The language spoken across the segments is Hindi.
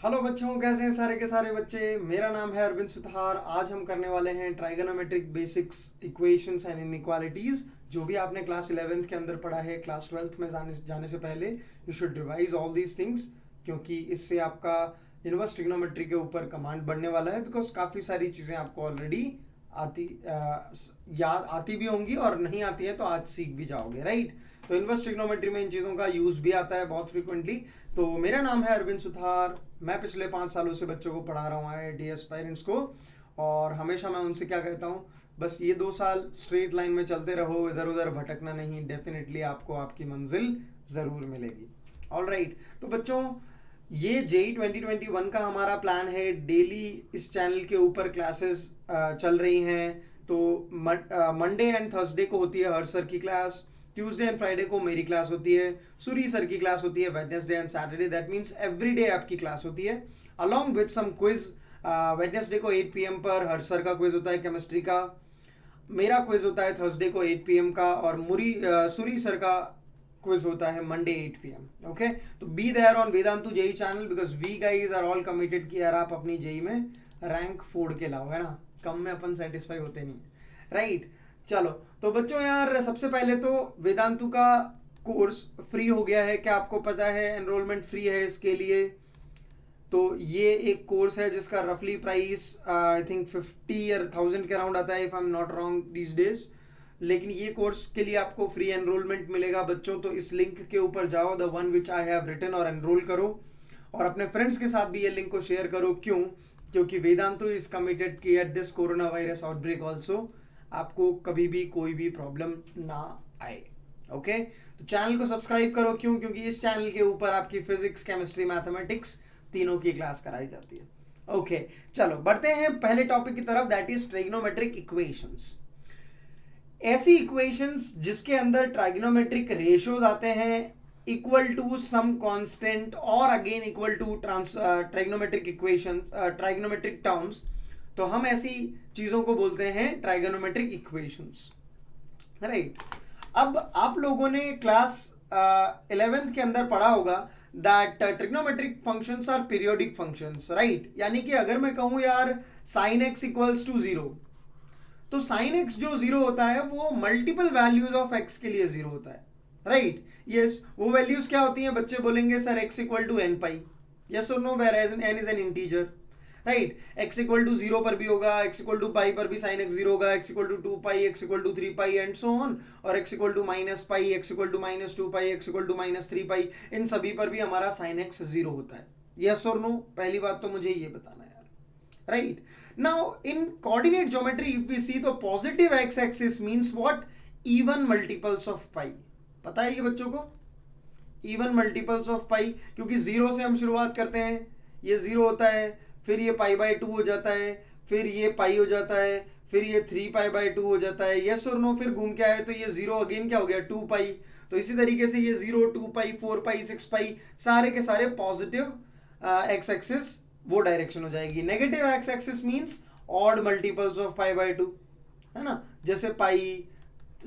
हेलो बच्चों, कैसे हैं सारे के सारे बच्चे। मेरा नाम है अरविंद सुथार। आज हम करने वाले हैं trigonometric basics, equations and inequalities. जो भी आपने क्लास 11th के अंदर पढ़ा है, क्लास 12th में जाने से पहले you should revise all these things, क्योंकि इससे आपका इनवर्स ट्रिग्नोमेट्री के ऊपर कमांड बढ़ने वाला है। बिकॉज काफ़ी सारी चीज़ें आपको ऑलरेडी आती याद आती भी होंगी और नहीं आती है तो आज सीख भी जाओगे, राइट। तो इनवर्स ट्रिग्नोमेट्री में इन चीज़ों का यूज़ भी आता है बहुत फ्रिक्वेंटली। तो मेरा नाम है अरविंद सुथार। मैं पिछले 5 सालों से बच्चों को पढ़ा रहा हूँ IIT एस्पायरेंट्स को, और हमेशा मैं उनसे क्या कहता हूँ, बस ये 2 साल स्ट्रेट लाइन में चलते रहो, इधर उधर भटकना नहीं। डेफिनेटली आपको आपकी मंजिल ज़रूर मिलेगी। All right. तो बच्चों, ये JEE 2021 का हमारा प्लान है। डेली इस चैनल के ऊपर क्लासेस चल रही हैं। तो मंडे एंड थर्सडे को होती है हर सर की क्लास, ट्यूसडे एंड फ्राइडे को मेरी क्लास होती है, सूरी सर की क्लास होती है Wednesday and Saturday. That means every day आपकी क्लास होती है, along with some quiz. Wednesday को 8 PM पर हर सर का क्विज होता है केमिस्ट्री का। मेरा क्विज होता है थर्सडे को 8 PM का, और सूरी सर का क्विज होता है मंडे 8 PM। ओके, तो be there on Vedantu JEE channel, because we guys are all committed कि यार आप अपनी JEE में रैंक फोड़ के लाओ, है ना। कम में अपन सेटिस्फाई होते नहीं, राइट। चलो, तो बच्चों यार, सबसे पहले तो वेदांतु का कोर्स फ्री हो गया है। क्या आपको पता है एनरोलमेंट फ्री है इसके लिए? तो ये एक कोर्स है जिसका रफली प्राइस आई थिंक 50 or 1000 के अराउंड आता है, if I am not wrong these days. लेकिन ये कोर्स के लिए आपको फ्री एनरोलमेंट मिलेगा बच्चों। तो इस लिंक के ऊपर जाओ, the one which I have written, और एनरोल करो। और अपने फ्रेंड्स के साथ भी ये लिंक को शेयर करो। क्यों? क्योंकि वेदांतु इज कमिटेड कि at this corona virus outbreak also आपको कभी भी कोई भी प्रॉब्लम ना आए। ओके, तो चैनल को सब्सक्राइब करो। क्यों? क्योंकि इस चैनल के ऊपर आपकी फिजिक्स, केमिस्ट्री, मैथमेटिक्स तीनों की क्लास कराई जाती है। ओके, चलो बढ़ते हैं पहले टॉपिक की तरफ, दैट इज ट्राइगोनोमेट्रिक इक्वेशंस। ऐसी इक्वेशंस जिसके अंदर ट्राइगोनोमेट्रिक रेशियोज आते हैं इक्वल टू सम कांस्टेंट, और again equal to trigonometric equations, trigonometric terms. तो हम ऐसी चीजों को बोलते हैं ट्राइगोनोमेट्रिक इक्वेशंस, राइट। अब आप लोगों ने क्लास 11th के अंदर पढ़ा होगा that trigonometric functions are periodic functions, right. यानी कि अगर मैं कहूं यार sin x इक्वल्स टू 0, तो sin x जो 0 होता है वो मल्टीपल वैल्यूज ऑफ x के लिए 0 होता है, राइट। यस, वो वैल्यूज क्या होती हैं? बच्चे बोलेंगे sir x equal to n pi, yes और no, where as n is an integer, right. x equal to 0 पर भी होगा, x इक्वल टू पाई पर भी sin x 0 होगा, x equal to 2 pi, x equal to 3 pi and so on. और x equal to minus pi, x equal to minus 2 pi, x equal to minus 3 pi, इन सभी पर भी हमारा sin x 0 होता है। यस और नो? पहली बात तो मुझे ये बताना है यार, right. Now in coordinate geometry if we see, तो positive x axis means what? Even multiples of pi. पता है ये बच्चों को? इवन मल्टीपल्स ऑफ पाई, क्योंकि 0 से हम शुरुआत करते हैं, ये 0 होता है, फिर ये पाई बाई 2 हो जाता है, फिर ये पाई हो जाता है, फिर ये 3 पाई बाई 2 हो जाता है, यस और नो। फिर घूम के आए तो ये 0 अगेन क्या हो गया? 2 पाई। तो इसी तरीके से ये 0, 2 पाई, 4 पाई, 6 पाई, सारे के सारे पॉजिटिव एक्स एक्सिस वो डायरेक्शन हो जाएगी। Negative x axis means odd multiples of pi by 2, है ना। जैसे पाई,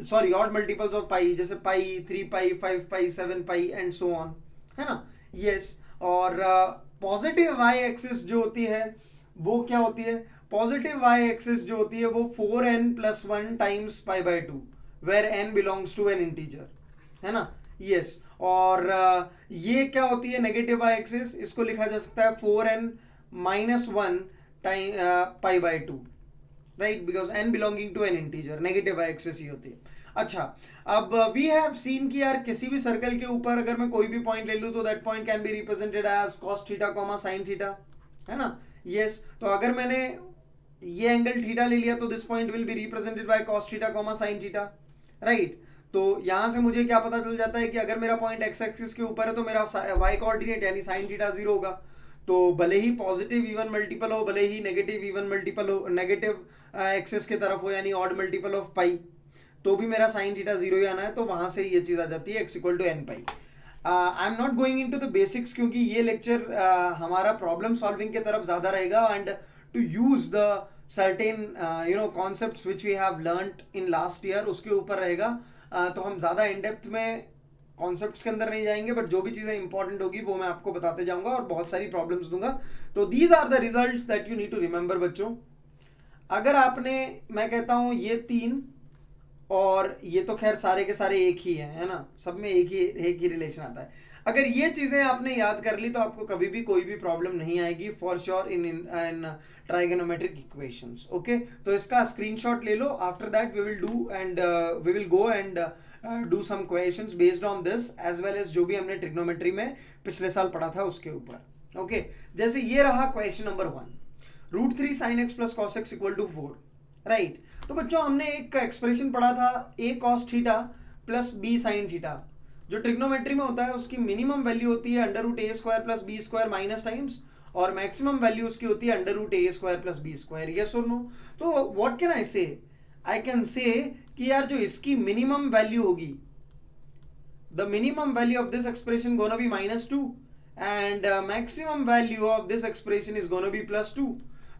सॉरी, ऑड मल्टीपल्स ऑफ पाई, जैसे पाई, 3 पाई, 5 पाई, 7 पाई एंड सो ऑन, है ना। यस, और पॉजिटिव वाई एक्सिस जो होती है वो क्या होती है? पॉजिटिव वाई एक्सिस जो होती है वो 4n+1 times pi by 2, where n belongs to an integer, है ना। यस, और ये क्या होती है नेगेटिव वाई एक्सिस? इसको लिखा जा सकता है 4n-1 time pi by 2, right, because n belonging to an integer. Negative y axis ही होती है। अच्छा, अब वी हैव सीन कि यार किसी भी सर्कल के ऊपर अगर मैं कोई भी पॉइंट ले लूं तो that point can be represented as cos theta, sin theta, है ना। यस, तो अगर मैंने ये एंगल थीटा ले लिया तो this point will be represented by cos theta, sin theta, right. तो यहां से मुझे क्या पता चल जाता है कि अगर मेरा पॉइंट x एक्सिस के ऊपर है तो मेरा y कोऑर्डिनेट यानी sin थीटा 0 होगा। तो भले ही पॉजिटिव इवन मल्टीपल हो, भले ही नेगेटिव इवन मल्टीपल हो, नेगेटिव एक्सिस की तरफ हो यानी ऑड मल्टीपल ऑफ पाई, तो भी मेरा sin थीटा 0 ही आना है। तो वहां से ये चीज आ जाती है x equal to n pi. I am not going into the basics, क्योंकि ये लेक्चर हमारा प्रॉब्लम सॉल्विंग की तरफ ज्यादा रहेगा, and to use the certain concepts which we have learned in last year उसके ऊपर रहेगा। तो हम ज्यादा इन डेप्थ में कॉन्सेप्ट्स के अंदर नहीं जाएंगे, बट जो भी चीज़ें इंपॉर्टेंट होगी वो मैं आपको बताते जाऊंगा और बहुत सारी प्रॉब्लम्स दूंगा। तो these are the results that you need to remember बच्चों। अगर आपने, मैं कहता हूं ये 3 और ये तो खैर सारे के सारे एक ही है ना, सब में एक ही रिलेशन आता है। अगर ये चीज़ें आपने याद कर ली तो आपको कभी भी कोई भी प्रॉब्लम नहीं आएगी for sure in trigonometric equations. Okay, तो इसका स्क्रीनशॉट ले लो। After that we will do and we will go and do some questions based on this as well as जो भी हमने ट्रिग्नोमेट्री में पिछले साल पढ़ा था उसके ऊपर। ओके, जैसे ये रहा question number 1, √3 sin x plus cos x equal to 4, right. तो बच्चों हमने एक एक्सप्रेशन पढ़ा था a cos theta plus b sin theta, जो ट्रिग्नोमेट्री में होता है उसकी मिनिमम वैल्यू होती है √a² plus b² minus times, और मैक्सिमम वैल्यू उसकी होती है √a² प्लस b²। यस और नो? तो what can I say? I can say कि यार जो इसकी मिनिमम वैल्यू होगी, the minimum value of this expression gonna be -2 and maximum value of this expression is gonna be +2।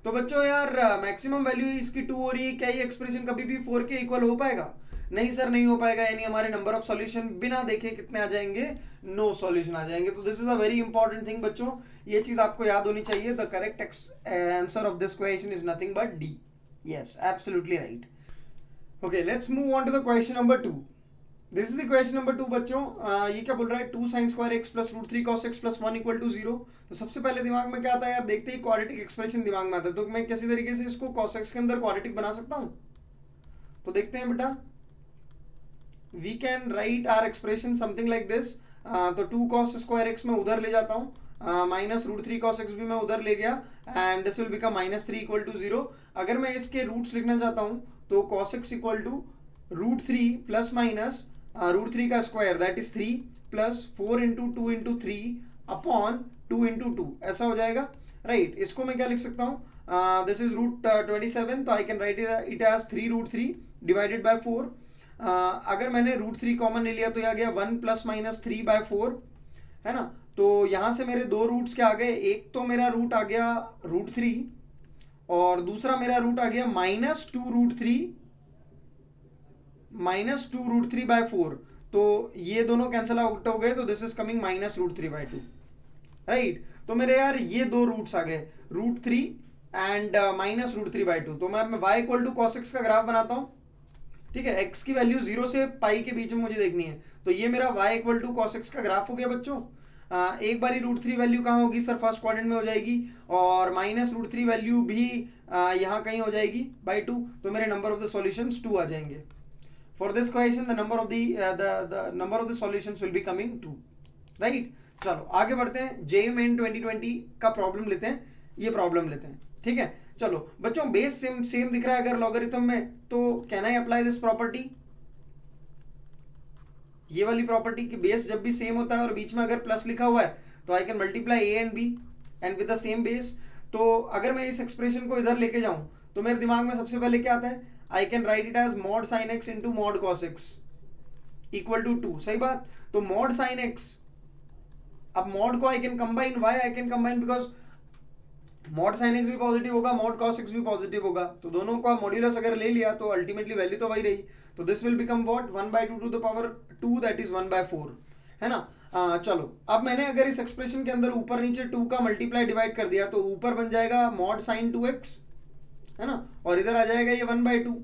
तो बच्चों यार मैक्सिमम वैल्यू इसकी 2 हो रही है, क्या ये एक्सप्रेशन कभी भी 4 के इक्वल हो पाएगा? नहीं सर, नहीं हो पाएगा। यानी हमारे नंबर ऑफ सॉल्यूशन बिना देखे कितने आ जाएंगे? नो सॉल्यूशन आ जाएंगे। तो this is a very important thing बच्चों, ये चीज आपको याद होनी चाहिए। The correct answer of this question is nothing but D. Yes, absolutely right. Okay, let's move on to the question number 2। This is the question number 2 बच्चों। ये क्या बोल रहा है? 2 sin square x plus √3 cos x प्लस 1 इक्वल टू 0। तो सबसे पहले दिमाग में क्या आता है यार? देखते ही क्वाड्रेटिक एक्सप्रेशन दिमाग में आता है। तो मैं किसी तरीके से इसको cos x के अंदर क्वाड्रेटिक बना सकता हूं? तो देखते हैं बेटा। We can write our expression something like this. तो 2 cos square x मैं उधर ले जाता हूँ, माइनस √3 cos x भी मैं उधर ले गया, and this will become -3 equal to 0। अगर मैं इसके रूट्स लिखना चाहता हूँ तो cos x equal to √3 plus minus √3 का square that is 3 plus 4 into 2 into 3 upon 2 into 2, ऐसा हो जाएगा, राइट। इसको मैं क्या लिख सकता हूँ? दिस इज √27, तो I can write it as 3√3 divided by 4। अगर मैंने √3 कॉमन ले लिया तो यह आ गया 1 प्लस माइनस 3/4, है ना। तो यहां से मेरे दो रूट्स क्या आ गए? एक तो मेरा रूट आ गया √3 और दूसरा मेरा रूट आ गया -2√3/4। तो ये दोनों कैंसिल आउट हो गए, तो दिस इज कमिंग -√3/2, राइट। तो मेरे यार ये दो रूट्स आ गए, √3 एंड -√3/2। तो मैं y equal to cos x का ग्राफ बनाता हूं, ठीक है। x की वैल्यू 0 से पाई के बीच में मुझे देखनी है। तो ये मेरा y equal to cos x का ग्राफ हो गया बच्चों। एक बारी √3 वैल्यू कहाँ होगी सर? फर्स्ट क्वाड्रेंट में हो जाएगी, और -√3 वैल्यू भी यहाँ कहीं हो जाएगी /2। तो मेरे नंबर ऑफ द सॉल्यूशंस 2 आ जाएंगे। For this question, the number of the solutions will be coming 2, right? चलो आगे बढ़ते हैं। JEE Main 2020 का प्रॉब्लम लेते हैं, ये प्रॉब्लम लेते हैं, ठीक है। चलो बच्चों, बेस सेम दिख रहा है अगर लॉगरिथम में, तो can I apply this property? ये वाली प्रॉपर्टी की बेस जब भी सेम होता है और बीच में अगर प्लस लिखा हुआ है तो I can multiply a and b and with the same base. तो अगर मैं इस एक्सप्रेशन को इधर लेके जाऊं तो मेरे दिमाग में सबसे पहले क्या आता है? I can write it as mod sin x into mod cos x equal to 2, सही बात। तो mod sin x, अब mod को I can combine, why I can combine? because mod sin x भी पॉजिटिव होगा, mod cos x भी पॉजिटिव होगा, तो दोनों का मॉड्यूलस अगर ले लिया तो अल्टीमेटली वैल्यू तो वही रही। तो this will become what? 1/2 to the power 2 that is 1/4, है ना। चलो अब मैंने अगर इस एक्सप्रेशन के अंदर ऊपर नीचे 2 का मल्टीप्लाई डिवाइड कर दिया तो ऊपर बन जाएगा mod sin 2x, है ना, और इधर आ जाएगा ये 1/2।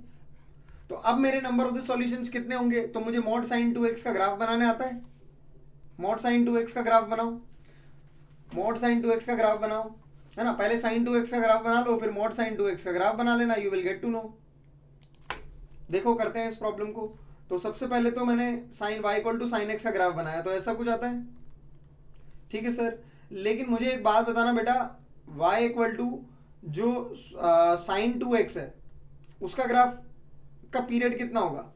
तो अब मेरे नंबर ऑफ द सॉल्यूशंस कितने होंगे? तो मुझे mod sin 2x का ग्राफ बनाने आता है। mod sin 2x का ग्राफ बनाओ, mod sin 2x का ग्राफ बनाओ, है ना। पहले sin 2x का ग्राफ बना लो, फिर mod sin 2x का ग्राफ बना लेना, you will get to know. देखो करते हैं इस प्रॉब्लम को। तो सबसे पहले तो मैंने sin y equal to sin x का ग्राफ बनाया, तो ऐसा कुछ आता है, ठीक है सर। लेकिन मुझे एक बात बताना बेटा, y इक्वल टू जो sin 2x है उसका ग्राफ का पीरियड कितना होगा?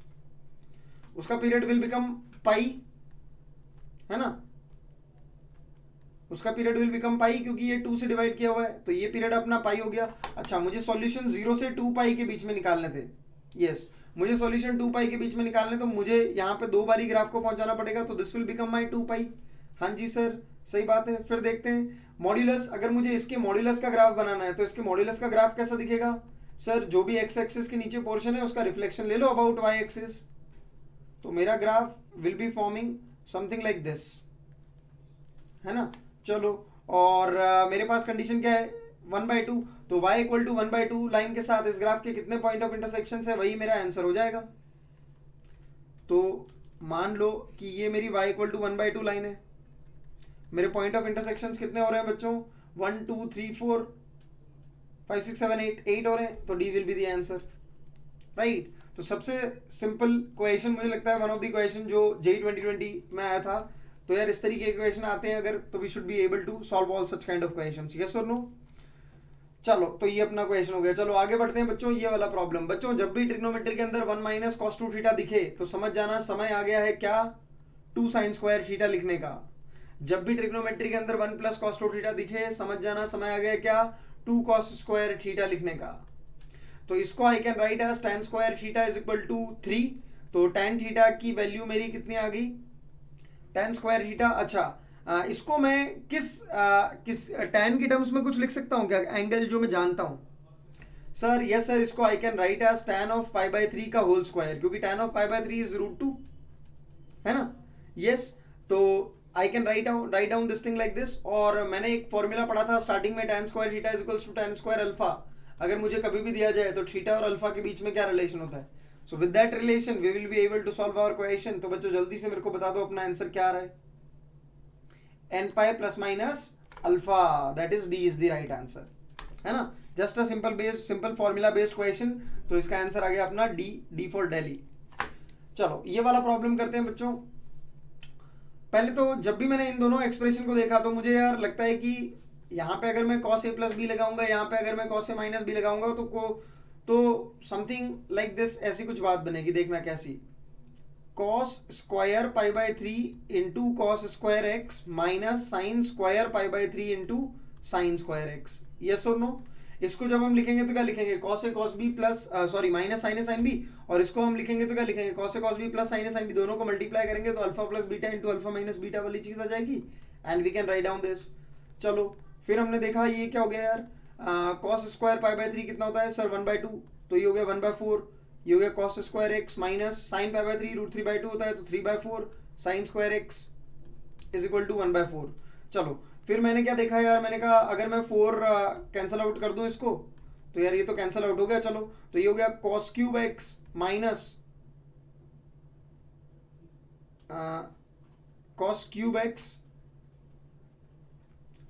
उसका पीरियड विल बिकम पाई, है ना। उसका पीरियड विल बिकम पाई क्योंकि ये 2 से डिवाइड किया हुआ है, तो ये पीरियड अपना पाई हो गया। अच्छा, मुझे सॉल्यूशन 0 से 2 पाई के बीच में निकालने थे। यस, मुझे सॉल्यूशन 2 पाई के बीच में निकालने, तो मुझे यहाँ पे 2 बारी ग्राफ को पहुंचाना पड़ेगा, तो दिस विल बिकम माई 2 पाई। हाँ जी सर, सही बात है। फिर देखते हैं मॉड्यूलस, अगर मुझे इसके मॉड्यूलस का ग्राफ बनाना है तो इसके मॉड्यूलस का ग्राफ कैसा दिखेगा? सर जो भी एक्स एक्सिस के नीचे पोर्शन है उसका रिफ्लेक्शन ले लो अबाउट वाई एक्सिस। तो मेरा ग्राफ will be forming something like this, है ना। चलो, और मेरे पास कंडीशन क्या है, 1/2, तो y इक्वल टू 1/2 लाइन के साथ इस ग्राफ के कितने पॉइंट ऑफ इंटरसेक्शन है, वही मेरा आंसर हो जाएगा। तो मान लो कि ये मेरी y इक्वल टू 1/2 लाइन है, मेरे पॉइंट ऑफ इंटरसेक्शन कितने हो रहे हैं बच्चों, 1 2 3 4 5 6 7 8 हो रहे हैं, तो D will be the answer, right. तो सबसे सिंपल क्वेश्चन मुझे लगता है वन ऑफ द क्वेश्चन जो जेई 2020 में आया था। तो यार इस तरीके के क्वेश्चन आते हैं अगर, तो we should be able to solve all such kind of questions, yes और नो। चलो, तो ये अपना क्वेश्चन हो गया। चलो आगे बढ़ते हैं बच्चों। ये वाला प्रॉब्लम, बच्चों जब भी ट्रिग्नोमेट्री के अंदर 1 माइनस कॉस 2 थीटा दिखे तो समझ जाना समय आ गया है क्या, 2 साइन स्क्वायर थीटा लिखने का। जब भी ट्रिग्नोमेट्री के अंदर 1 प्लस कॉस 2 थीटा दिखे, समझ जाना समय आ गया क्या, 2 कॉस स्क्वायर थीटा लिखने का। तो इसको I can write as tan square theta is equal to 3। तो tan थीटा की वैल्यू मेरी कितनी आ गई, tan स्क्वायर थीटा। अच्छा, इसको मैं किस tan की टर्म्स में कुछ लिख सकता हूँ क्या, एंगल जो मैं जानता हूँ। सर यस सर, इसको I can write as tan of π/3 का होल स्क्वायर, क्योंकि tan ऑफ π/3 इज √2, है ना। यस, तो I can write down this thing like this. और मैंने एक फॉर्मूला पढ़ा था स्टार्टिंग में, tan square theta is equals to tan square alpha. अगर मुझे कभी भी दिया जाए तो थीटा और अल्फा के बीच में क्या रिलेशन होता है, so with that relation we will be able to solve our question. तो बच्चों जल्दी से मेरे को बता दो अपना आंसर क्या आ रहा है, n pi plus minus alpha, that is D is the right answer, है ना। Just a simple formula based question. तो इसका आंसर आ गया अपना डी फॉर दिल्ली। चलो ये वाला प्रॉब्लम करते हैं बच्चों। पहले तो जब भी मैंने इन दोनों एक्सप्रेशन को देखा तो मुझे यार लगता है कि यहाँ पे अगर मैं cos a प्लस बी लगाऊंगा, यहाँ पे अगर मैं cos a माइनस बी लगाऊंगा तो समथिंग लाइक दिस, ऐसी कुछ बात बनेगी, देखना कैसी। cos square π/3 into cos square x minus sine square π/3 into sine square x, yes और नो। इसको जब हम लिखेंगे तो क्या लिखेंगे, cos a cos b plus sorry minus sine a sine b, और इसको हम लिखेंगे तो क्या लिखेंगे, cos a cos b plus sine a sine b, दोनों को मल्टीप्लाई करेंगे तो alpha plus beta into alpha minus beta वाली चीज आ जाएगी, and we can write down this. चलो फिर हमने देखा ये क्या हो गया यार, cos स्क्वायर π/3 कितना होता है सर, 1/2, तो ये हो गया 1/4। ये हो गया cos square x minus sine π/3 √3/2 होता है, तो 3/4 sine square x is equal to 1/4। चलो फिर मैंने क्या देखा यार, मैंने कहा अगर मैं 4 कैंसिल आउट कर दूं इसको, तो यार ये तो कैंसिल आउट हो गया। चलो तो ये हो गया cos cube x minus cos cube x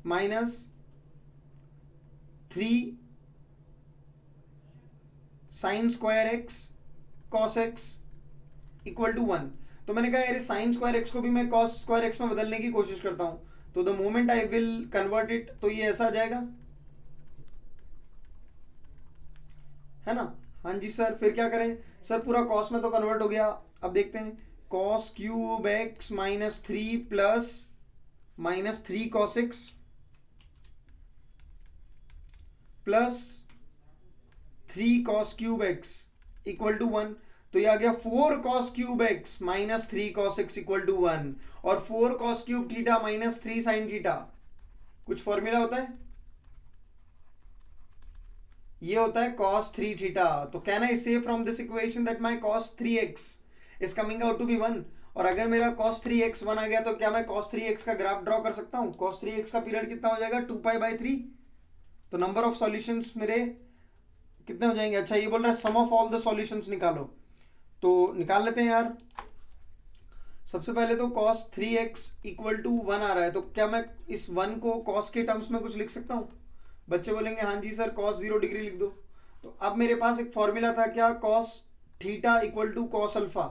minus 3 sine square x cos x equal to 1। तो मैंने कहा यार साइन स्क्वायर एक्स को भी मैं कॉस स्क्वायर एक्स में बदलने की कोशिश करता हूं, तो the moment I will convert it, तो ये ऐसा आ जाएगा, है ना। हाँ जी सर, फिर क्या करें सर, पूरा कॉस में तो कन्वर्ट हो गया। अब देखते हैं, cos cube x minus 3 plus minus 3 cos x plus 3 cos cube x equal to 1। तो ये आ गया 4 cos cube x minus 3 cos x equal to 1, और 4 cos cube theta minus 3 sine theta, कुछ फॉर्मूला होता है, ये होता है cos 3 थीटा। तो can I say from this equation that my cos 3x is coming out to be 1। और अगर मेरा cos 3x 1 आ गया तो क्या मैं cos 3x का ग्राफ ड्रॉ कर सकता हूं। cos 3x का पीरियड कितना हो जाएगा, 2π/3। तो नंबर ऑफ सॉल्यूशंस मेरे कितने हो जाएंगे। अच्छा ये बोल रहा है सम ऑफ ऑल द सॉल्यूशंस निकालो, तो निकाल लेते हैं यार। सबसे पहले तो cos 3x इक्वल टू 1 आ रहा है, तो क्या मैं इस 1 को cos के टर्म्स में कुछ लिख सकता हूं। बच्चे बोलेंगे हाँ जी सर cos 0 डिग्री लिख दो। तो अब मेरे पास एक फॉर्मूला था क्या, cos theta equal to cos alpha,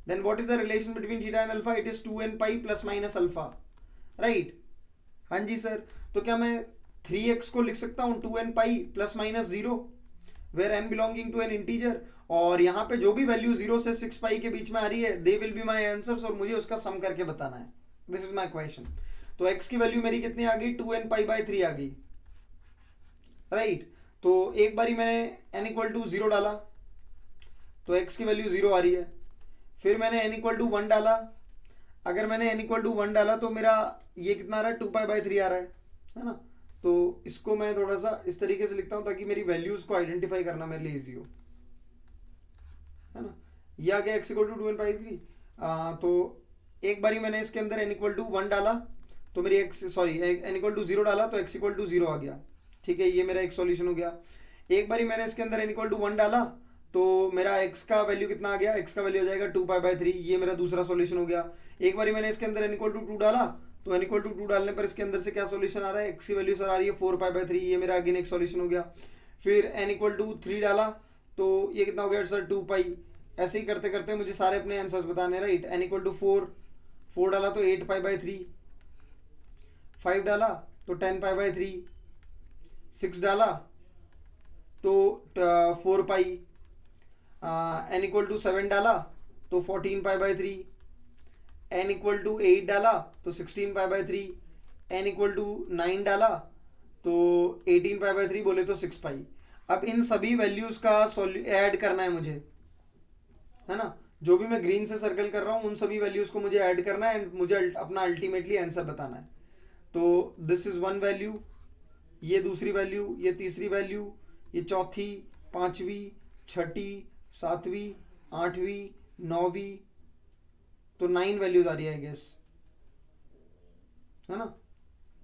then what is the relation between theta and alpha, it is 2n pi plus minus alpha, right. हाँ जी सर, तो क्या मैं 3x को लिख सकता हूँ 2n पाई प्लस माइनस 0, where n belonging to an integer, और यहाँ पे जो भी वैल्यू 0 से 6 पाई के बीच में आ रही है they will be my answers, और मुझे उसका सम करके बताना है, दिस इज माई क्वेश्चन। तो x की वैल्यू मेरी कितनी आ गई, 2n पाई बाई 3 आ गई, राइट। तो एक बारी मैंने n इक्वल टू 0 डाला तो x की वैल्यू 0 आ रही है, फिर मैंने n इक्वल टू 1 डाला, अगर मैंने n इक्वल टू 1 डाला तो मेरा ये कितना आ रहा है, 2π/3 आ रहा है ना। तो इसको मैं थोड़ा सा इस तरीके से लिखता हूं ताकि मेरी वैल्यूज को आइडेंटिफाई करना मेरे लिए इजी हो, है ना। ये आ गया x इक्वल टू 2n/3। तो एक बारी मैंने इसके अंदर n इक्वल टू 1 डाला तो मेरी n इक्वल टू 0 डाला तो x इक्वल टू 0 आ गया, ठीक है, ये मेरा एक सॉल्यूशन हो गया। एक बारी मैंने इसके अंदर n इक्वल टू 1 डाला तो मेरा x का वैल्यू कितना आ गया, x का वैल्यू हो जाएगा 2π/3, ये मेरा दूसरा सॉल्यूशन हो गया। एक बारी मैंने इसके अंदर n इक्वल टू 2 डाला तो n इक्वल टू 2 डालने पर इसके अंदर से क्या सॉल्यूशन आ रहा है, x की वैल्यू सर आ रही है 4π/3, ये मेरा अगेन एक सॉल्यूशन हो गया। फिर n इक्वल टू 3 डाला तो ये कितना हो गया सर 2π। ऐसे ही करते करते मुझे सारे अपने आंसर्स बताने, राइट। n इक्वल टू 4 डाला तो 8π/3, 5 डाला तो 10π/3, 6 डाला तो 4π, n इक्वल टू 7 डाला तो 14π/3, n इक्वल टू 8 डाला तो 16π/3, n इक्वल टू 9 डाला तो 18π/3, बोले तो 6π। अब इन सभी वैल्यूज का ऐड करना है मुझे, है ना, जो भी मैं ग्रीन से सर्कल कर रहा हूँ उन सभी वैल्यूज को मुझे ऐड करना है एंड मुझे अपना अल्टीमेटली आंसर बताना है। तो दिस इज वन वैल्यू, ये दूसरी वैल्यू, ये तीसरी वैल्यू, ये चौथी, पांचवी, छठी, सातवीं, आठवीं, नौवीं, तो 9 वैल्यूज आ रही है आई गेस, है ना,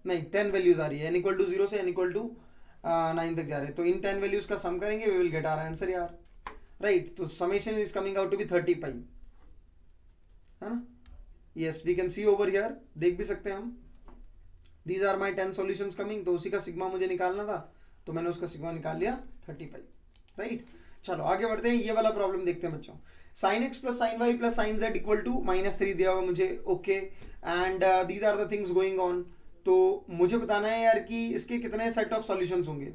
नहीं 10 वैल्यूज आ रही है। n इक्वल टू 0 से n इक्वल टू 9 तक जा रहे हैं, तो इन 10 वैल्यूज का सम करेंगे, we will get our answer यार, राइट। तो summation is coming out to be 30π, है ना। Yes, we can see over here, देख भी सकते हैं हम। These are my 10 solutions coming, तो उसी का सिग्मा मुझे निकालना था तो मैंने उसका सिग्मा निकाल लिया 30π, राइट। चलो आगे बढ़ते हैं, ये वाला प्रॉब्लम देखते हैं बच्चों। sin x plus sin y plus sin z equal to -3 दिया हुआ मुझे, okay, and these are the things going on. तो मुझे बताना है यार कि इसके कितने सेट ऑफ सॉल्यूशंस होंगे,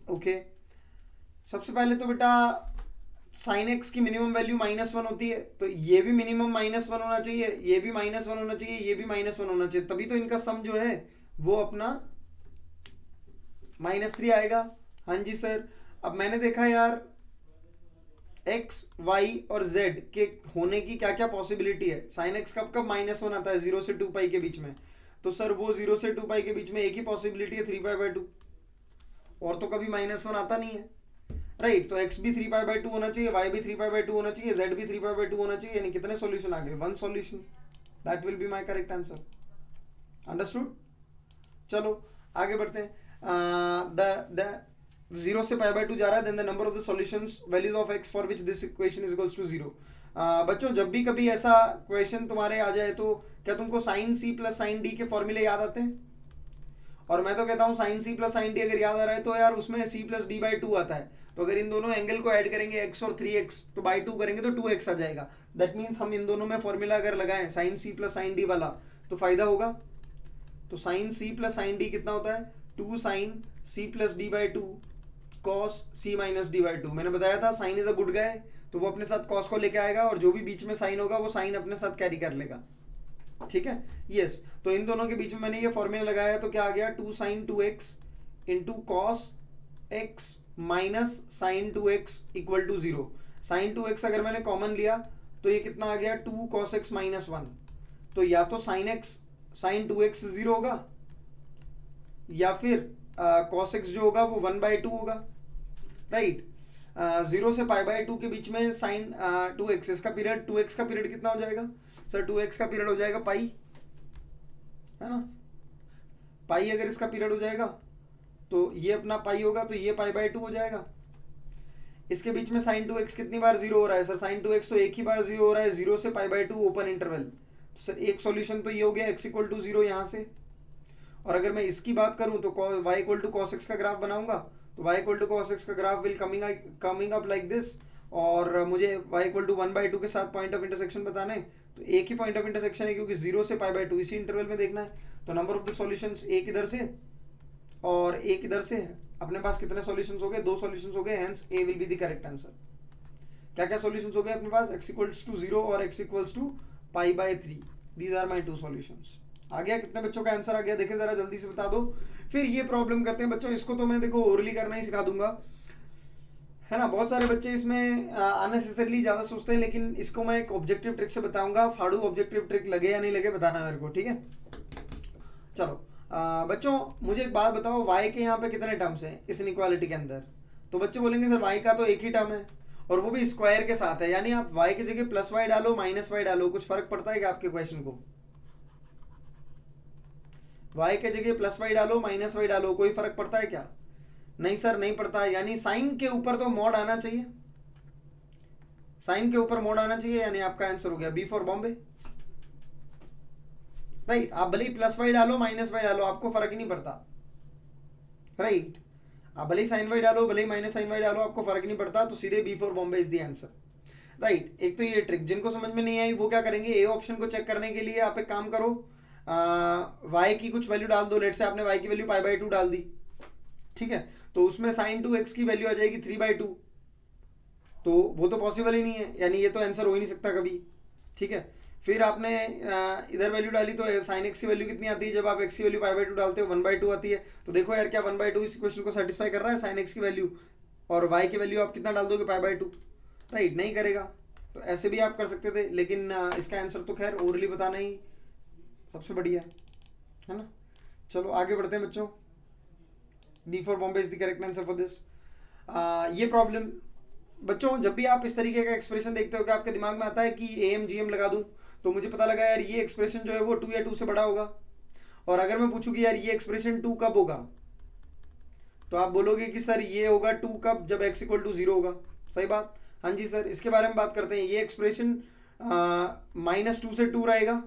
ओके। सबसे पहले तो बेटा sin x की मिनिमम वैल्यू -1 होती है, तो ये भी मिनिमम -1 होना चाहिए, ये भी -1 होना चाहिए, ये भी -1 होना चाहिए, तभी तो इनका सम जो है वो अपना -3 आएगा। हाँ जी सर। अब मैंने देखा यार x, y और z के होने की क्या क्या पॉसिबिलिटी है। sin x कब कब -1 आता है, 0 से 2π के बीच में, तो सर वो 0 से 2π के बीच में एक ही पॉसिबिलिटी है 3π/2, और तो कभी -1 आता नहीं है, राइट। तो x भी 3π/2 होना चाहिए, y भी 3π/2 होना चाहिए, z भी 3π/2 होना चाहिए, यानी कितने सॉल्यूशन आ गए, 1 solution, that will be my correct answer, understood. चलो आगे बढ़ते हैं। द 0 से π/2 जा रहा है, then the number of the solutions values of x for which this equation is equals to 0। बच्चों जब भी कभी ऐसा क्वेश्चन तुम्हारे आ जाए तो क्या तुमको sin c plus sin d के फॉर्मूले याद आते हैं? और मैं तो कहता हूँ sin c plus sin d अगर याद आ रहा है तो यार उसमें c प्लस d/2 आता है, तो अगर इन दोनों एंगल को ऐड करेंगे x और 3x तो बाई 2 करेंगे तो 2x आ जाएगा। दैट मीन्स हम इन दोनों में फॉर्मूला अगर लगाएं sin c plus sin d वाला तो फायदा होगा। तो sin c plus sin d कितना होता है, 2 sin c plus d/2 cos c minus d/2। मैंने बताया था sine is a good guy, तो वो अपने साथ cos को लेके आएगा और जो भी बीच में साइन होगा वो साइन अपने साथ कैरी कर लेगा, ठीक है। यस, तो इन दोनों के बीच में मैंने ये फॉर्मूला लगाया तो क्या आ गया, 2 sin 2x into cos x minus sine 2x equal to 0। Sine 2x अगर मैंने कॉमन लिया तो ये कितना आ गया, 2 cos x माइनस 1। तो या तो साइन 2x 0 होगा या फिर cos x जो होगा वो 1/2 होगा, राइट। 0 से π/2 के बीच में साइन 2x, इसका पीरियड 2x का पीरियड कितना हो जाएगा सर, 2x का पीरियड हो जाएगा पाई, है ना। पाई अगर इसका पीरियड हो जाएगा तो ये अपना पाई होगा, तो ये π/2 हो जाएगा। इसके बीच में साइन 2x कितनी बार 0 हो रहा है सर, साइन 2x तो एक ही बार 0 हो रहा है, 0 से π/2 ओपन इंटरवल। तो सर एक सॉल्यूशन तो ये हो गया x इक्वल टू 0 यहाँ से। और अगर मैं इसकी बात करूं तो y equal to cos x का ग्राफ बनाऊंगा तो y equal to cos x का graph will coming up like this, और मुझे y इक्वल टू 1/2 के साथ पॉइंट ऑफ इंटरसेक्शन बताना है, तो एक ही पॉइंट ऑफ इंटरसेक्शन है क्योंकि 0 से π/2 इसी इंटरवल में देखना है। तो नंबर ऑफ द सॉल्यूशंस एक इधर से और एक इधर से, अपने पास कितने सॉल्यूशंस हो गए, 2 सॉल्यूशंस हो गए, hence A will be the correct answer. क्या क्या सॉल्यूशंस हो गए अपने पास, x इक्वल्स टू 0 और x equals to π/3, these are my 2 solutions. आ गया, कितने बच्चों का आंसर आ गया देखे जरा जल्दी से बता दो। फिर ये प्रॉब्लम करते हैं बच्चों, इसको तो मैं देखो ओरली करना ही सिखा दूंगा, है ना। बहुत सारे बच्चे इसमें अननेसेसरीली ज्यादा सोचते हैं, लेकिन इसको मैं एक ऑब्जेक्टिव ट्रिक से बताऊंगा। फाड़ू ऑब्जेक्टिव ट्रिक लगे या नहीं लगे बताना मेरे को, ठीक है। चलो बच्चों मुझे एक बात बताओ, y के यहाँ पे कितने टर्म्स हैं इस इनइक्वालिटी के अंदर। तो बच्चे बोलेंगे सर y का तो एक ही टर्म है, और वो भी स्क्वायर के साथ है, यानी आप y की जगह प्लस वाई डालो माइनस वाई डालो, कुछ फर्क पड़ता है क्या आपके क्वेश्चन को? y के जगह प्लस वाई डालो माइनस वाई डालो, कोई फर्क पड़ता है क्या? नहीं सर नहीं पड़ता, यानी साइन के ऊपर तो मॉड आना चाहिए, साइन के ऊपर मॉड आना चाहिए, यानी आपका आंसर हो गया बी फॉर बॉम्बे। राइट, आप भले ही प्लस वाई डालो माइनस वाई डालो, आपको फर्क ही नहीं पड़ता। राइट, आप भले ही साइन वाई डालो भले ही माइनस साइन वाई डालो, आपको फर्क नहीं पड़ता, तो सीधे B for Bombay is the answer. Right, एक तो ये ट्रिक, जिनको समझ में नहीं आई वो क्या करेंगे, ए ऑप्शन को चेक करने के लिए आप एक काम करो, वाई की कुछ वैल्यू डाल दो, लेट से आपने वाई की वैल्यू पाई बाई 2 डाल दी, ठीक है, तो उसमें साइन 2x की वैल्यू आ जाएगी 3/2, तो वो तो पॉसिबल ही नहीं है, यानी ये तो आंसर हो ही नहीं सकता कभी, ठीक है। फिर आपने इधर वैल्यू डाली तो साइन एक्स की वैल्यू कितनी आती है, जब आप एक्स की वैल्यू पाई बाई 2 डालते हो 1/2 आती है, तो देखो यार क्या 1/2 इस इक्वेशन को सेटिस्फाई कर रहा है, साइन एक्स की वैल्यू, और वाई की वैल्यू आप कितना डाल दोगे पाई बाई 2, राइट, नहीं करेगा। तो ऐसे भी आप कर सकते थे, लेकिन इसका आंसर तो खैर ओरली बताना ही सबसे बढ़िया है ना। चलो आगे बढ़ते हैं बच्चों, D for Bombay is the correct answer for this. ये प्रॉब्लम बच्चों, जब भी आप इस तरीके का एक्सप्रेशन देखते हो कि आपके दिमाग में आता है कि एम जी एम लगा दूं, तो मुझे पता लगा यार ये एक्सप्रेशन जो है वो 2 या 2 से बड़ा होगा, और अगर मैं पूछूं कि यार ये एक्सप्रेशन 2 कब होगा, तो आप बोलोगे कि सर ये होगा 2 कब, जब x इक्वल टू 0 होगा। सही बात, हाँ जी सर, इसके बारे में बात करते हैं। ये एक्सप्रेशन -2 से 2 रहेगा,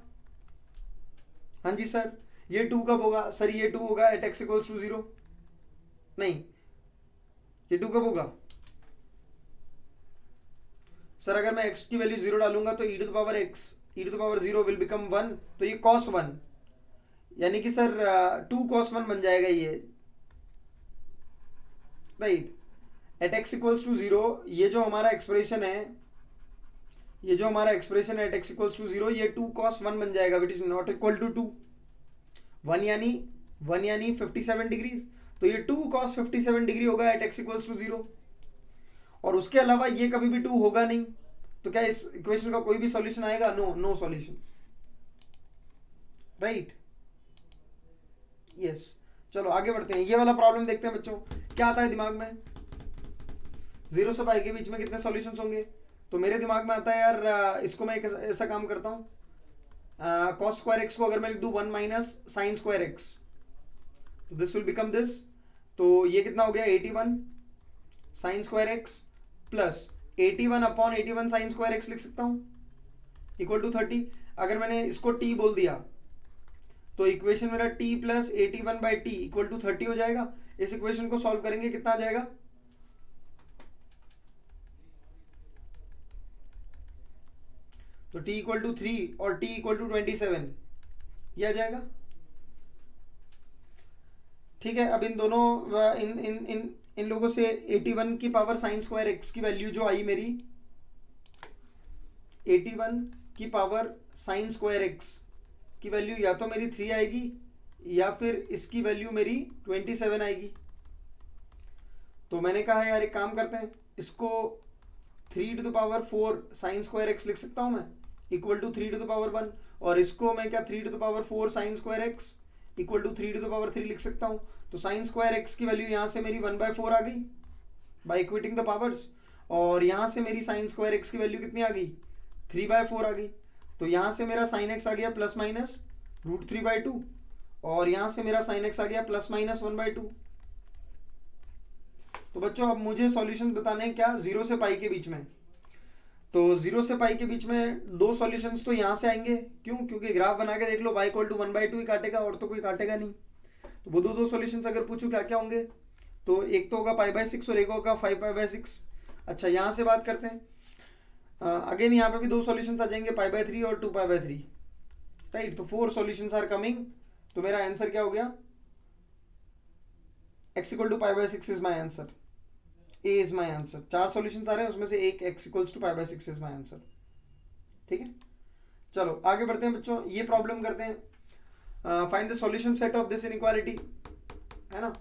हाँ जी सर। ये 2 कब होगा सर, ये 2 होगा एट x इक्वल्स टू 0, नहीं ये 2 कब होगा सर, अगर मैं x की वैल्यू 0 डालूंगा तो e to the power x e to the power 0 will become 1, तो ये cos 1, यानी कि सर 2 cos 1 बन जाएगा ये, right. At x equals to 0 ये जो हमारा एक्सप्रेशन है, ये जो हमारा एक्सप्रेशन है एट x इक्वल्स टू 0, ये 2 cos 1 बन जाएगा, which is not equal to 2, 1 यानी 57 डिग्रीज, तो ये 2 cos 57 डिग्री होगा एट x इक्वल्स टू 0, और उसके अलावा ये कभी भी 2 होगा नहीं, तो क्या इस इक्वेशन का कोई भी सॉल्यूशन आएगा? No solution, right, yes. चलो आगे बढ़ते हैं, ये वाला प्रॉब्लम देखते हैं बच्चों, क्या आता है दिमाग में, 0 से पाई के बीच में कितने सॉल्यूशंस होंगे। तो मेरे दिमाग में आता है यार, इसको मैं ऐसा काम करता हूँ, cos स्क्वायर एक्स को अगर मैं लिख दूँ 1 माइनस साइन स्क्वायर एक्स, तो दिस विल बिकम दिस, तो ये कितना हो गया 81 sign square x plus 81 upon 81 sign square x लिख सकता हूँ, इक्वल टू 30। अगर मैंने इसको t बोल दिया तो इक्वेशन मेरा t plus 81/t equal to 30 हो जाएगा। इस इक्वेशन को सॉल्व करेंगे कितना आ जाएगा, तो t इक्वल टू 3 और t इक्वल टू 27 ये आ जाएगा, ठीक है। अब इन दोनों इन लोगों से 81 की पावर साइन स्क्वायर एक्स की वैल्यू जो आई मेरी, 81 की पावर साइन स्क्वायर एक्स की वैल्यू या तो मेरी 3 आएगी या फिर इसकी वैल्यू मेरी 27 आएगी। तो मैंने कहा यार एक काम करते हैं, इसको 3 to the power 4 sine square x लिख सकता हूँ मैं, equal to 3 to the power 1, और इसको मैं क्या 3 to the power 4 sine square x equal to 3 to the power 3 लिख सकता हूँ। तो साइन स्क्वायर एक्स की वैल्यू यहाँ से मेरी 1/4 आ गई बाई इक्विटिंग द पावर्स, और यहाँ से मेरी साइन स्क्वायर एक्स की वैल्यू कितनी आ गई 3/4 आ गई। तो यहाँ से मेरा साइन एक्स आ गया प्लस माइनस √3/2, और यहाँ से मेरा साइन एक्स आ गया प्लस माइनस 1/2। तो बच्चों अब मुझे सॉल्यूशन बताने हैं क्या 0 से पाई के बीच में, तो 0 से पाई के बीच में 2 सॉल्यूशंस तो यहाँ से आएंगे, क्यों, क्योंकि ग्राफ बना के देख लो y इक्वल टू 1/2 ही काटेगा और तो कोई काटेगा नहीं। तो वो दो सॉल्यूशंस अगर पूछूं क्या क्या होंगे, तो एक तो होगा π/6 और एक होगा 5π/6। अच्छा यहाँ से बात करते हैं, अगेन यहाँ पे भी 2 सॉल्यूशंस आ जाएंगे π/3 और 2π/3, राइट। तो 4 सॉल्यूशंस आर कमिंग, तो मेरा आंसर क्या हो गया, x equal to π/6 is my answer, A is my answer. 4 solutions आ रहे हैं, उसमें से एक x equals to π/6 is my answer, ठीक है। चलो आगे बढ़ते हैं बच्चों, ये प्रॉब्लम करते हैं, find the solution set of this inequality, है ना।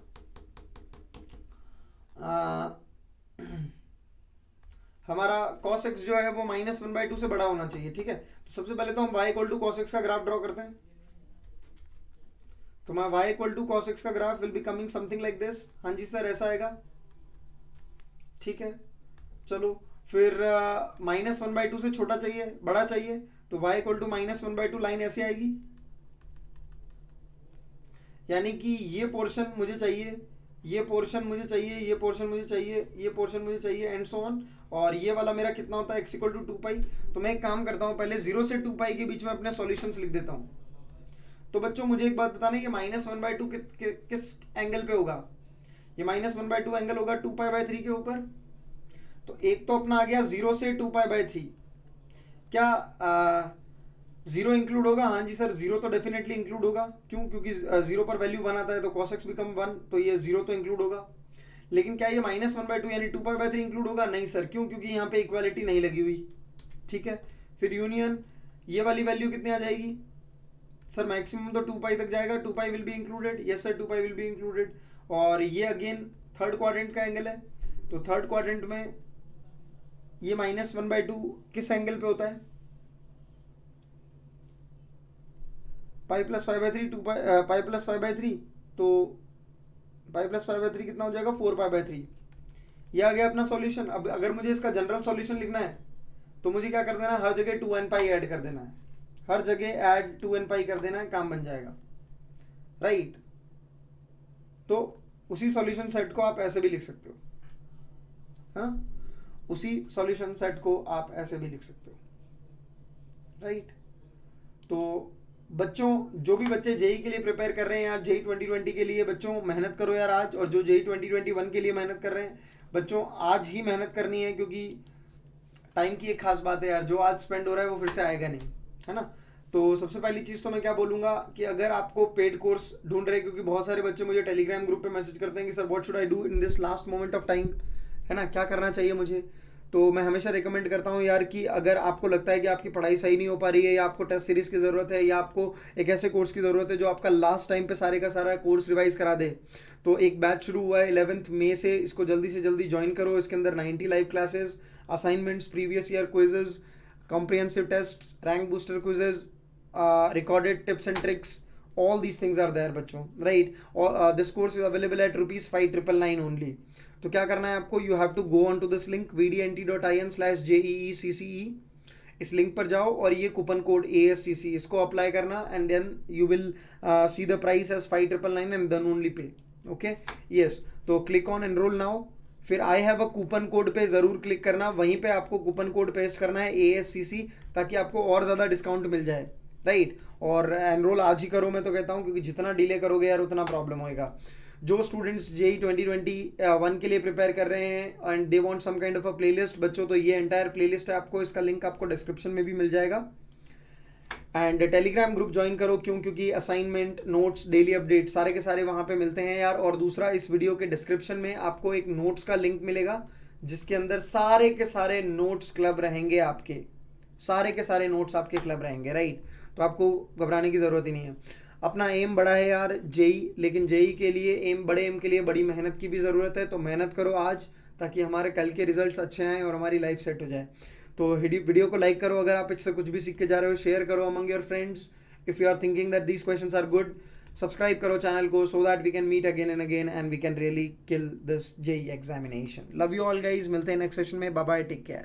हमारा cos x जो है वो -1/2 से बड़ा होना चाहिए, ठीक है। तो सबसे पहले तो हम y equal to cos x का ग्राफ ड्रॉ करते हैं। तो मैं y equal to cos x का graph will be coming something like this, हाँ जी सर ऐसा आएगा, ठीक है। चलो फिर -1/2 से छोटा चाहिए, बड़ा चाहिए, तो y इक्वल टू -1/2 लाइन ऐसे आएगी, यानी कि ये पोर्शन मुझे चाहिए, ये पोर्शन मुझे चाहिए, ये पोर्शन मुझे चाहिए, ये पोर्शन मुझे चाहिए, एंड सो ऑन। और ये वाला मेरा कितना होता है, x इक्वल टू 2 पाई। तो मैं एक काम करता हूँ, पहले 0 से 2 पाई के बीच में अपने सॉल्यूशंस लिख देता हूँ। तो बच्चों मुझे एक बात बताना, ये -1/2 किस एंगल पे होगा? ये -1/2 एंगल होगा 2π/3 के ऊपर। तो एक तो अपना आ गया 0 से 2π/3। क्या 0 इंक्लूड होगा? हाँ जी सर, 0 तो डेफिनेटली इंक्लूड होगा। क्यों? क्योंकि 0 पर वैल्यू 1 आता है तो cos x बिकम 1, तो ये 0 तो इंक्लूड होगा। लेकिन क्या ये -1/2 यानी 2π/3 इंक्लूड होगा? नहीं सर। क्यों? क्योंकि यहाँ पे इक्वालिटी नहीं लगी हुई। ठीक है, फिर यूनियन, ये वाली वैल्यू कितनी आ जाएगी सर? मैक्सिमम तो 2 पाई तक जाएगा, 2 pi will be included. Yes sir, 2 pi will be included. और ये अगेन थर्ड क्वाड्रेंट का एंगल है, तो थर्ड क्वाड्रेंट में ये -1/2 किस एंगल पे होता है? पाई प्लस 5/3, 2 पाई प्लस 5/3, तो पाई प्लस 5/3 कितना हो जाएगा? 4π/3। ये आ गया अपना सॉल्यूशन। अब अगर मुझे इसका जनरल सॉल्यूशन लिखना है तो मुझे क्या कर देना है? हर जगह 2n पाई ऐड कर देना है, हर जगह ऐड 2n पाई कर देना है, काम बन जाएगा, राइट। तो उसी सॉल्यूशन सेट को आप ऐसे भी लिख सकते हो, हाँ, उसी सॉल्यूशन सेट को आप ऐसे भी लिख सकते हो, राइट। तो बच्चों, जो भी बच्चे जेई के लिए प्रिपेयर कर रहे हैं यार, जेई 2020 के लिए बच्चों मेहनत करो यार आज। और जो जेई 2021 के लिए मेहनत कर रहे हैं बच्चों, आज ही मेहनत करनी है, क्योंकि टाइम की एक खास बात है यार, जो आज स्पेंड हो रहा है वो फिर से आएगा नहीं, है ना। तो सबसे पहली चीज़ तो मैं क्या बोलूँगा कि अगर आपको पेड कोर्स ढूंढ रहे हैं, क्योंकि बहुत सारे बच्चे मुझे टेलीग्राम ग्रुप पे मैसेज करते हैं कि sir what should I do in this last moment of time, है ना, क्या करना चाहिए मुझे। तो मैं हमेशा रिकमेंड करता हूँ यार कि अगर आपको लगता है कि आपकी पढ़ाई सही नहीं हो पा रही है, या आपको टेस्ट सीरीज़ की ज़रूरत है, या आपको एक ऐसे कोर्स की ज़रूरत है जो आपका लास्ट टाइम पे सारे का सारा कोर्स रिवाइज करा दे, तो एक बैच शुरू हुआ है 11 मई से, इसको जल्दी से जल्दी ज्वाइन करो। इसके अंदर 90 live classes, assignments, previous year quizzes, comprehensive test, rank booster quizzes, recorded tips and tricks, all these things are there बच्चों, right। और this course is available at ₹5,999 only। तो क्या करना है आपको? you have to go on to this link vdnt.in/JEECCE। इस लिंक पर जाओ और ये कूपन कोड ASCC इसको अप्लाई करना, and then you will see the price as 5,999 and then only pay. Okay, yes. तो क्लिक ऑन एनरोल नाउ, फिर I have a coupon code पे ज़रूर क्लिक करना, वहीं पे आपको कूपन कोड पेस्ट करना है ASCC, ताकि आपको और ज़्यादा डिस्काउंट मिल जाए, राइट। और एनरोल आज ही करो, मैं तो कहता हूँ, क्योंकि जितना डिले करोगे यार उतना प्रॉब्लम होएगा। जो स्टूडेंट्स जेई 2021 के लिए प्रिपेयर कर रहे हैं and they want some kind of a playlist बच्चों, तो ये एंटायर प्लेलिस्ट है आपको, इसका लिंक आपको डिस्क्रिप्शन में भी मिल जाएगा। एंड टेलीग्राम ग्रुप ज्वाइन करो, क्योंकि असाइनमेंट, नोट्स, डेली अपडेट सारे के सारे वहाँ पे मिलते हैं यार। और दूसरा, इस वीडियो के डिस्क्रिप्शन में आपको एक नोट्स का लिंक मिलेगा, जिसके अंदर सारे के सारे नोट्स क्लब रहेंगे आपके, सारे के सारे नोट्स आपके क्लब रहेंगे, राइट। तो आपको घबराने की ज़रूरत ही नहीं है। अपना एम बड़ा है यार जेई, लेकिन जेई के लिए बड़े एम के लिए बड़ी मेहनत की भी ज़रूरत है। तो मेहनत करो आज, ताकि हमारे कल के रिजल्ट्स अच्छे आएँ और हमारी लाइफ सेट हो जाए। तो वीडियो को लाइक करो, अगर आप इससे कुछ भी सीख के जा रहे हो, शेयर करो among your friends. If you are thinking that these questions are good, subscribe करो चैनल को, so that we can meet again and again and we can really kill this JEE examination. Love you all guys, मिलते हैं नेक्स्ट सेशन में, बाय बाय, टेक केयर।